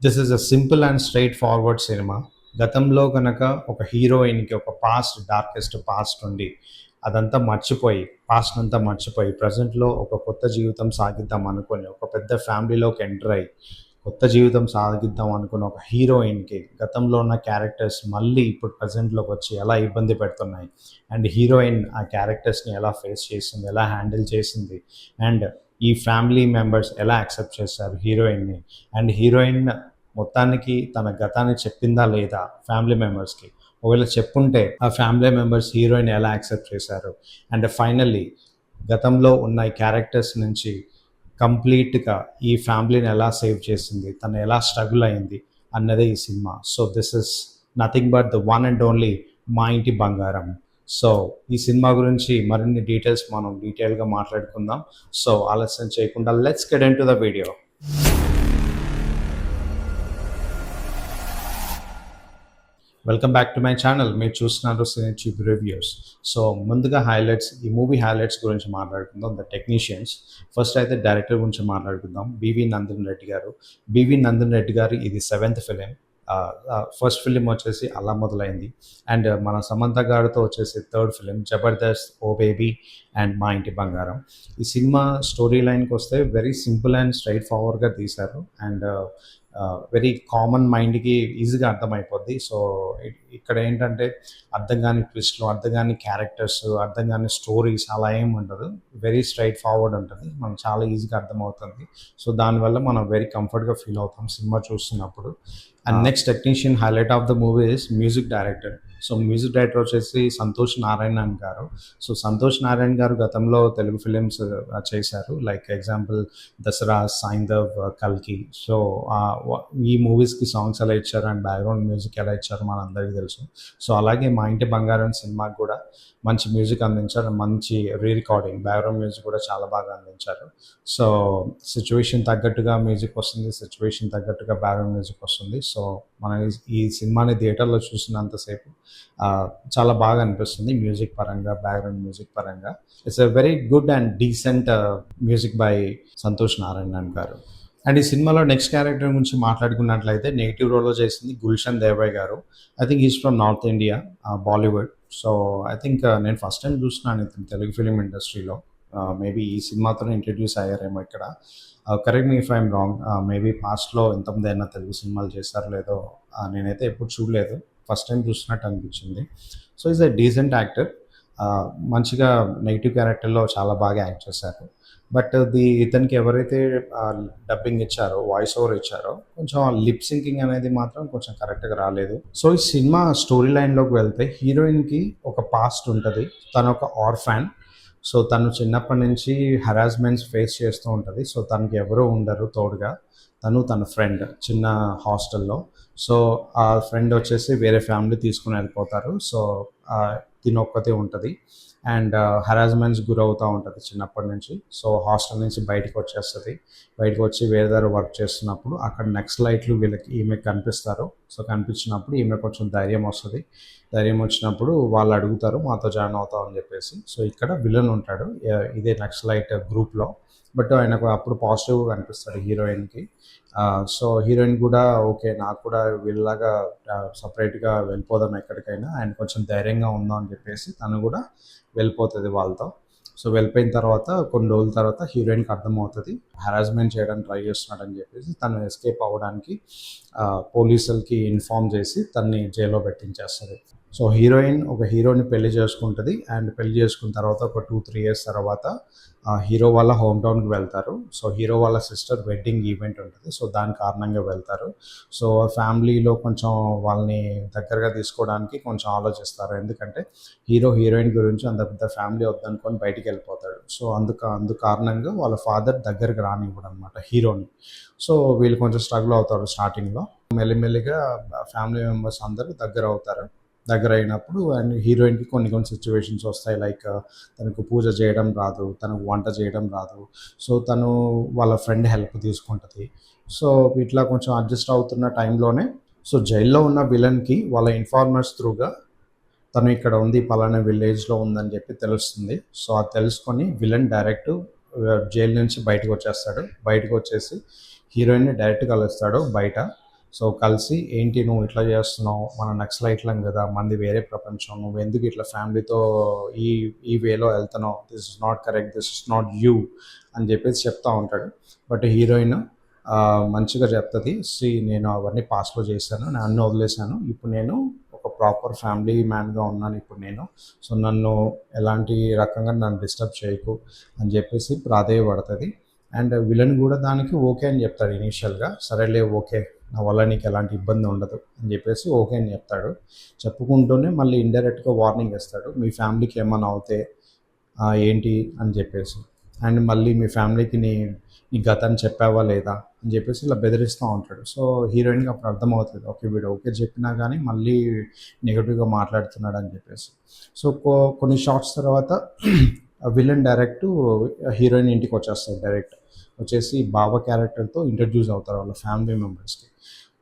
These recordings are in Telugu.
This is a simple and straight forward cinema. గతంలో గనక ఒక హీరోయిన్‌కి ఒక డార్కెస్ట్ పాస్ట్ ఉండి, అదంతా మర్చిపోయి, పాస్ట్‌నంతా మర్చిపోయి, ప్రెజెంట్‌లో ఒక కొత్త జీవితం సాగిద్దాం అనుకోని, ఒక పెద్ద ఫ్యామిలీలోకి ఎంటర్ అయ్యి, కొత్త జీవితం సాగిద్దాం అనుకున్న ఒక హీరోయిన్‌కి గతంలో ఉన్న క్యారెక్టర్స్ మళ్ళీ ఇప్పుడు ప్రెజెంట్‌లోకి వచ్చి ఎలా ఇబ్బంది పెడుతున్నాయి, అండ్ హీరోయిన్ ఆ క్యారెక్టర్స్‌ని ఎలా ఫేస్ చేసింది, ఎలా హ్యాండిల్ చేసింది, అండ్ ఈ ఫ్యామిలీ మెంబర్స్ ఎలా యాక్సెప్ట్ చేశారు హీరోయిన్‌ని, అండ్ హీరోయిన్ మొత్తానికి తన గతాన్ని చెప్పిందా లేదా ఫ్యామిలీ మెంబర్స్కి, ఒకవేళ చెప్పుంటే ఆ ఫ్యామిలీ మెంబర్స్ హీరోయిన్ ఎలా యాక్సెప్ట్ చేశారు, అండ్ ఫైనల్లీ గతంలో ఉన్న ఈ క్యారెక్టర్స్ నుంచి కంప్లీట్గా ఈ ఫ్యామిలీని ఎలా సేవ్ చేసింది, తను ఎలా స్ట్రగుల్ అయింది అన్నదే ఈ cinema. So this is nothing but the one and only మా ఇంటి బంగారం. సో ఈ సినిమా గురించి మరిన్ని డీటెయిల్స్ మనం డీటెయిల్గా మాట్లాడుకుందాం. సో ఆలస్యం చేయకుండా let's get in to the video. Welcome back to my channel. మీరు చూస్తున్నారు సినీ రివ్యూస్. సో ముందుగా ఈ మూవీ హైలైట్స్ గురించి మాట్లాడుకుందాం. The technicians. ఫస్ట్ అయితే డైరెక్టర్ గురించి మాట్లాడుకుందాం. బివి నందన్ రెడ్డి గారు. బివి నందన్ రెడ్డి గారు ఇది 7th ఫిలిం. ఫస్ట్ ఫిలిం వచ్చేసి అలా మొదలైంది, అండ్ మన సమంత గారితో వచ్చేసి 3rd film Jabardasth, Oh Baby and Maa Inti Bangaram. ఈ సినిమా స్టోరీ లైన్కి వస్తే వెరీ సింపుల్ అండ్ స్ట్రైట్ ఫార్వర్డ్గా తీశారు, అండ్ వెరీ కామన్ మైండ్కి ఈజీగా అర్థమైపోద్ది. సో ఇక్కడ ఏంటంటే అర్థం కాని ట్విస్ట్లు, అర్థం కాని క్యారెక్టర్స్, అర్థం కాని స్టోరీస్ అలా ఏమి ఉండదు. వెరీ స్ట్రైట్ ఫార్వర్డ్ ఉంటుంది, మనం చాలా ఈజీగా అర్థమవుతుంది. సో దానివల్ల మనం వెరీ కంఫర్ట్గా ఫీల్ అవుతాం సినిమా చూస్తున్నప్పుడు. And next technician highlight of the movie is music director. So music director వచ్చేసి సంతోష్ నారాయణన్ గారు. సో సంతోష్ నారాయణ్ గారు గతంలో తెలుగు ఫిలిమ్స్ చేశారు, లైక్ ఎగ్జాంపుల్ దసరా, సాయిందవ్, కల్కి. సో ఈ మూవీస్కి సాంగ్స్ ఎలా ఇచ్చారు అండ్ బ్యాక్గ్రౌండ్ మ్యూజిక్ ఎలా ఇచ్చారో మనందరికీ తెలుసు. సో అలాగే మా ఇంటి బంగారం సినిమాకి కూడా మంచి మ్యూజిక్ అందించారు, మంచి రికార్డింగ్, బ్యాక్గ్రౌండ్ మ్యూజిక్ కూడా చాలా బాగా అందించారు. సో సిచ్యువేషన్ తగ్గట్టుగా మ్యూజిక్ వస్తుంది, సిచ్యువేషన్ తగ్గట్టుగా బ్యాక్గ్రౌండ్ మ్యూజిక్ వస్తుంది. సో మనం ఈ సినిమాని థియేటర్లో చూసినంతసేపు చాలా బాగా అనిపిస్తుంది మ్యూజిక్ పరంగా, బ్యాక్గ్రౌండ్ మ్యూజిక్ పరంగా. It's a very good and decent music by Santosh Narayanan గారు. అండ్ ఈ సినిమాలో నెక్స్ట్ క్యారెక్టర్ గురించి మాట్లాడుకున్నట్లయితే నెగిటివ్ రోల్లో చేసింది గుల్షన్ దేవయ్ గారు. I think is from north India, Bollywood. So I think నేను ఫస్ట్ టైం చూస్తున్నాను ఇతను తెలుగు ఫిలిం ఇండస్ట్రీలో. మేబీ ఈ సినిమాతోనే ఇంట్రడ్యూస్ అయ్యారేమో ఇక్కడ. Correct me if I'm wrong. Maybe పాస్ట్లో ఇంతమంది అయినా తెలుగు సినిమాలు చేశారో లేదో నేనైతే ఎప్పుడు చూడలేదు, ఫస్ట్ టైం చూసినట్టు అనిపించింది. So is a decent actor. మంచిగా నెగిటివ్ క్యారెక్టర్లో చాలా బాగా యాక్ట్ చేశారు. బట్ ఇతనికి ఎవరైతే డబ్బింగ్ ఇచ్చారో, వాయిస్ ఓవర్ ఇచ్చారో, కొంచెం లిప్ సింకింగ్ అనేది మాత్రం కొంచెం కరెక్ట్గా రాలేదు. సో ఈ సినిమా స్టోరీ లైన్లోకి వెళ్తే హీరోయిన్కి ఒక పాస్ట్ ఉంటుంది. తను ఒక ఆర్ఫాన్. సో తను చిన్నప్పటి నుంచి హరాస్మెంట్స్ ఫేస్ చేస్తూ ఉంటుంది. సో తనకి ఎవరూ ఉండరు తోడుగా, తన ఫ్రెండ్ చిన్న హాస్టల్లో. సో ఆ ఫ్రెండ్ వచ్చేసి వేరే ఫ్యామిలీ తీసుకుని వెళ్ళిపోతారు. సో తిను ఒక్కతే ఉంటుంది, అండ్ హరాస్మెంట్స్ గురవుతూ ఉంటుంది చిన్నప్పటి నుంచి. సో హాస్టల్ నుంచి బయటకు వచ్చేస్తుంది. బయటకు వచ్చి వేరే దగ్గర వర్క్ చేస్తున్నప్పుడు అక్కడ నక్సలైట్లు ఈమెకు కనిపిస్తారు. సో కనిపించినప్పుడు ఈమె కొంచెం ధైర్యం వస్తుంది. ధైర్యం వచ్చినప్పుడు వాళ్ళు అడుగుతారు మాతో జాయిన్ అవుతాం అని చెప్పేసి. సో ఇక్కడ విలన్ ఉంటాడు ఇదే నక్సలైట్ గ్రూప్లో, బట్ ఆయనకు అప్పుడు పాజిటివ్గా కనిపిస్తాడు హీరోయిన్కి. సో హీరోయిన్ కూడా ఓకే, నాకు కూడా వీళ్ళలాగా సపరేట్గా వెళ్ళిపోదాం ఎక్కడికైనా, అండ్ కొంచెం ధైర్యంగా ఉందాం అని చెప్పేసి తను కూడా వెళ్ళిపోతుంది వాళ్ళతో. సో వెళ్ళిపోయిన తర్వాత కొన్ని రోజుల తర్వాత హీరోయిన్కి అర్థమవుతుంది హరాస్మెంట్ చేయడానికి ట్రై చేస్తున్నాడని చెప్పేసి. తను ఎస్కేప్ అవ్వడానికి పోలీసులకి ఇన్ఫార్మ్ చేసి తన్ని జైల్లో పెట్టించేస్తుంది. సో హీరోయిన్ ఒక హీరోని పెళ్లి చేసుకుంటుంది, అండ్ పెళ్లి చేసుకున్న తర్వాత ఒక 2-3 ఇయర్స్ తర్వాత హీరో వాళ్ళ హోమ్ టౌన్కి వెళ్తారు. సో హీరో వాళ్ళ సిస్టర్ వెడ్డింగ్ ఈవెంట్ ఉంటుంది. సో దాని కారణంగా వెళ్తారు. సో ఫ్యామిలీలో కొంచెం వాళ్ళని దగ్గరగా తీసుకోవడానికి కొంచెం ఆలోచిస్తారు, ఎందుకంటే హీరోయిన్ గురించి అంత పెద్ద ఫ్యామిలీ వద్దనుకొని బయటికి వెళ్ళిపోతాడు. సో అందు కారణంగా వాళ్ళ ఫాదర్ దగ్గరికి రానివ్వడం అనమాట హీరోని. సో వీళ్ళు కొంచెం స్ట్రగుల్ అవుతారు స్టార్టింగ్లో. మెల్లిమెల్లిగా ఫ్యామిలీ మెంబర్స్ అందరూ దగ్గర అయినప్పుడు అండ్ హీరోయిన్కి కొన్ని సిచ్యువేషన్స్ వస్తాయి, లైక్ తనకు పూజ చేయడం రాదు, తనకు వంట చేయడం రాదు. సో తను వాళ్ళ ఫ్రెండ్ హెల్ప్ తీసుకుంటుంది. సో ఇట్లా కొంచెం అడ్జస్ట్ అవుతున్న టైంలోనే సో జైల్లో ఉన్న విలన్కి వాళ్ళ ఇన్ఫార్మర్స్ త్రూగా తను ఇక్కడ ఉంది, పలానా విలేజ్లో ఉందని చెప్పి తెలుస్తుంది. సో అది తెలుసుకొని విలన్ డైరెక్ట్ జైలు నుంచి బయటకు వచ్చేస్తాడు. బయటకు వచ్చేసి హీరోయిన్ని డైరెక్ట్ కలుస్తాడు బయట. సో కలిసి ఏంటి నువ్వు ఇట్లా చేస్తున్నావు, మన నక్సలైట్లం కదా, మనది వేరే ప్రపంచం, నువ్వు ఎందుకు ఇట్లా ఫ్యామిలీతో ఈ ఈ వేలో వెళ్తున్నావు, this is not correct, this is not you అని చెప్పేసి చెప్తా ఉంటాడు. బట్ హీరోయిన్ మంచిగా చెప్తుంది, సి నేను అవన్నీ పాస్లో చేశాను, నేను అన్నీ వదిలేశాను, ఇప్పుడు నేను ఒక ప్రాపర్ ఫ్యామిలీ మ్యాన్గా ఉన్నాను ఇప్పుడు నేను, సో నన్ను ఎలాంటి రకంగా నన్ను డిస్టర్బ్ చేయకు అని చెప్పేసి ప్రాధేయపడుతుంది. అండ్ విలన్ కూడా దానికి ఓకే అని చెప్తాడు ఇనీషియల్గా, సరేలే ఓకే నా వల్ల నీకు ఎలాంటి ఇబ్బంది ఉండదు అని చెప్పేసి ఓకే అని చెప్తాడు. చెప్పుకుంటూనే మళ్ళీ ఇండైరెక్ట్గా వార్నింగ్ ఇస్తాడు, మీ ఫ్యామిలీకి ఏమైనా అవుతే ఏంటి అని చెప్పేసి, అండ్ మళ్ళీ మీ ఫ్యామిలీకి నీ గతాన్ని చెప్పావా లేదా అని చెప్పేసి ఇలా బెదిరిస్తూ ఉంటాడు. సో హీరోయిన్కి అప్పుడు అర్థమవుతుంది, ఓకే వీడు ఓకే చెప్పినా కానీ మళ్ళీ నెగిటివ్గా మాట్లాడుతున్నాడు అని చెప్పేసి. సో కొన్ని షార్ట్స్ తర్వాత విలన్ డైరెక్ట్ హీరోయిన్ ఇంటికి వచ్చేస్తాడు, డైరెక్ట్ వచ్చేసి బావ క్యారెక్టర్తో ఇంట్రడ్యూస్ అవుతారు వాళ్ళ ఫ్యామిలీ మెంబర్స్కి.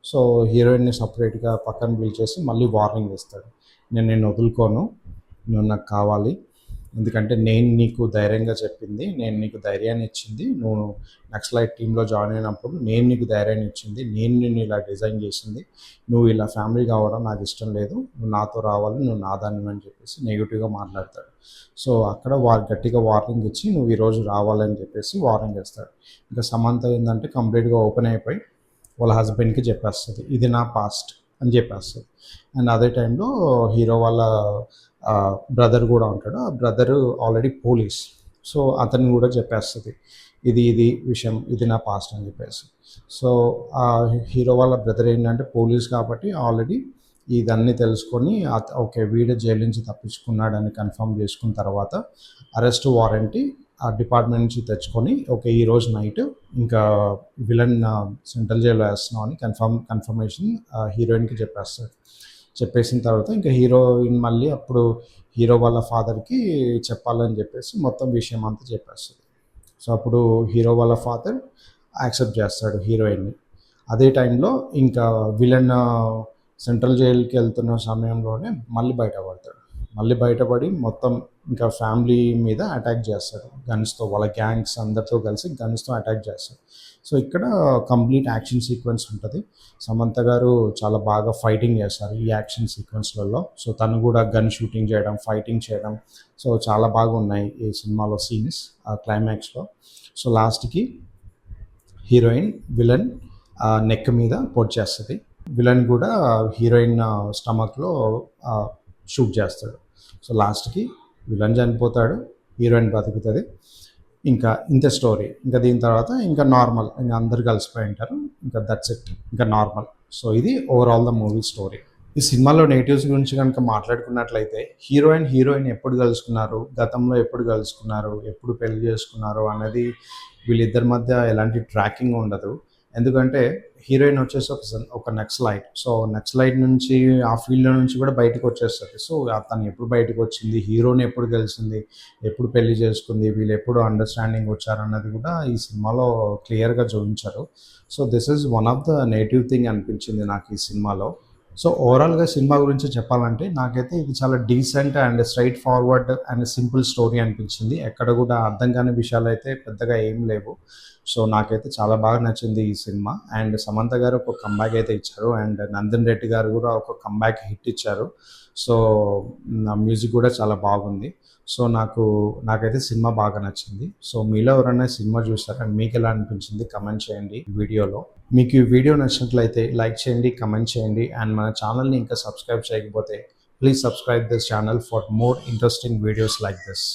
సో హీరోయిన్ని సపరేట్గా పక్కన పిలిచేసి మళ్ళీ వార్నింగ్ ఇస్తాడు, నేను నిన్ను వదులుకోను, నువ్వు నాకు కావాలి, ఎందుకంటే నేను నీకు ధైర్యంగా చెప్పింది, నేను నీకు ధైర్యాన్ని ఇచ్చింది, నువ్వు నక్సలైట్ టీంలో జాయిన్ అయినప్పుడు నేను నీకు ధైర్యాన్ని ఇచ్చింది, నేను నిన్ను ఇలా డిజైన్ చేసింది, నువ్వు ఇలా ఫ్యామిలీ కావడం నాకు ఇష్టం లేదు, నువ్వు నాతో రావాలి, నువ్వు నా దాన్ని అని చెప్పేసి నెగిటివ్గా మాట్లాడతాడు. సో అక్కడ గట్టిగా వార్నింగ్ ఇచ్చి నువ్వు ఈరోజు రావాలని చెప్పేసి వార్నింగ్ ఇస్తాడు. ఇంకా సమంత ఏంటంటే కంప్లీట్గా ఓపెన్ అయిపోయి వాళ్ళ హస్బెండ్కి చెప్పేస్తుంది, ఇది నా పాస్ట్ అని చెప్పేస్తుంది. అండ్ అదే టైంలో హీరో వాళ్ళ బ్రదర్ కూడా ఉంటాడు, ఆ బ్రదర్ ఆల్రెడీ పోలీస్, సో అతన్ని కూడా చెప్పేస్తుంది, ఇది విషయం, ఇది నా పాస్ట్ అని చెప్పేసి. సో ఆ హీరో వాళ్ళ బ్రదర్ ఏంటంటే పోలీస్ కాబట్టి ఆల్రెడీ ఇదన్నీ తెలుసుకొని ఓకే వీడు జైలు నుంచి తప్పించుకున్నాడని కన్ఫర్మ్ చేసుకున్న తర్వాత అరెస్ట్ వారెంట్ ఆ డిపార్ట్మెంట్ నుంచి తెచ్చుకొని ఓకే ఈరోజు నైట్ ఇంకా విలన్ సెంట్రల్ జైల్లో వేస్తున్నాం అని కన్ఫర్మేషన్ హీరోయిన్కి చెప్పేస్తాడు. చెప్పేసిన తర్వాత ఇంకా హీరోయిన్ మళ్ళీ అప్పుడు హీరో వాళ్ళ ఫాదర్కి చెప్పాలని చెప్పేసి మొత్తం విషయం అంతా చెప్పేస్తుంది. సో అప్పుడు హీరో వాళ్ళ ఫాదర్ యాక్సెప్ట్ చేస్తాడు హీరోయిన్ని. అదే టైంలో ఇంకా విలన్ సెంట్రల్ జైలుకి వెళ్తున్న సమయంలోనే మళ్ళీ బయటపడి మొత్తం ఇంకా ఫ్యామిలీ మీద అటాక్ చేస్తాడు గన్స్తో, వాళ్ళ గ్యాంగ్స్ అందరితో కలిసి గన్స్తో అటాక్ చేస్తాడు. సో ఇక్కడ కంప్లీట్ యాక్షన్ సీక్వెన్స్ ఉంటుంది. సమంత గారు చాలా బాగా ఫైటింగ్ చేస్తారు ఈ యాక్షన్ సీక్వెన్స్లలో. సో తను కూడా గన్ షూటింగ్ చేయడం, ఫైటింగ్ చేయడం, సో చాలా బాగా ఉన్నాయి ఈ సినిమాలో సీన్స్ క్లైమాక్స్లో. సో లాస్ట్కి హీరోయిన్ విలన్ నెక్ మీద పొడి చేస్తుంది, విలన్ కూడా హీరోయిన్ స్టమక్లో షూట్ చేస్తాడు. సో లాస్ట్కి విలన్ చనిపోతాడు, హీరోయిన్ బతుకుతుంది. ఇంకా ఇంత స్టోరీ. ఇంకా దీని తర్వాత ఇంకా నార్మల్, ఇంకా అందరు కలిసిపోయి ఉంటారు, ఇంకా దట్స్ ఇట్, ఇంకా నార్మల్. సో ఇది ఓవరాల్ ద మూవీ స్టోరీ. ఈ సినిమాలో నెగిటివ్స్ గురించి కనుక మాట్లాడుకున్నట్లయితే హీరోయిన్ ఎప్పుడు కలుసుకున్నారు, గతంలో ఎప్పుడు కలుసుకున్నారు, ఎప్పుడు పెళ్లి చేసుకున్నారు అనేది వీళ్ళిద్దరి మధ్య ఎలాంటి ట్రాకింగ్ ఉండదు. ఎందుకంటే హీరోయిన్ వచ్చేసి ఒక నక్సలైట్. సో నక్సలైట్ నుంచి ఆ ఫీల్డ్లో నుంచి కూడా బయటకు వచ్చేస్తుంది. సో తను ఎప్పుడు బయటకు వచ్చింది, హీరోని ఎప్పుడు కలిసింది, ఎప్పుడు పెళ్లి చేసుకుంది, వీళ్ళు ఎప్పుడు అండర్స్టాండింగ్ వచ్చారన్నది కూడా ఈ సినిమాలో క్లియర్గా చూపించారు. So this is one of the negative thing అనిపించింది నాకు ఈ సినిమాలో. సో ఓవరాల్గా సినిమా గురించి చెప్పాలంటే నాకైతే ఇది చాలా decent and straight forward and simple story అనిపించింది. ఎక్కడ కూడా అర్థం కాని విషయాలు అయితే పెద్దగా ఏం లేవు. సో నాకైతే చాలా బాగా నచ్చింది ఈ సినిమా. అండ్ సమంత గారు ఒక కంబ్యాక్ అయితే ఇచ్చారు, అండ్ నందన్ రెడ్డి గారు కూడా ఒక కంబ్యాక్ హిట్ ఇచ్చారు. సో నా మ్యూజిక్ కూడా చాలా బాగుంది. సో నాకైతే సినిమా బాగా నచ్చింది. సో మీలో ఎవరైనా సినిమా చూస్తారా, అండ్ మీకు ఎలా అనిపించింది కమెంట్ చేయండి వీడియోలో. మీకు ఈ వీడియో నచ్చినట్లయితే లైక్ చేయండి, కమెంట్ చేయండి, అండ్ మన ఛానల్ని ఇంకా సబ్స్క్రైబ్ చేయకపోతే please subscribe this channel for more interesting videos like this.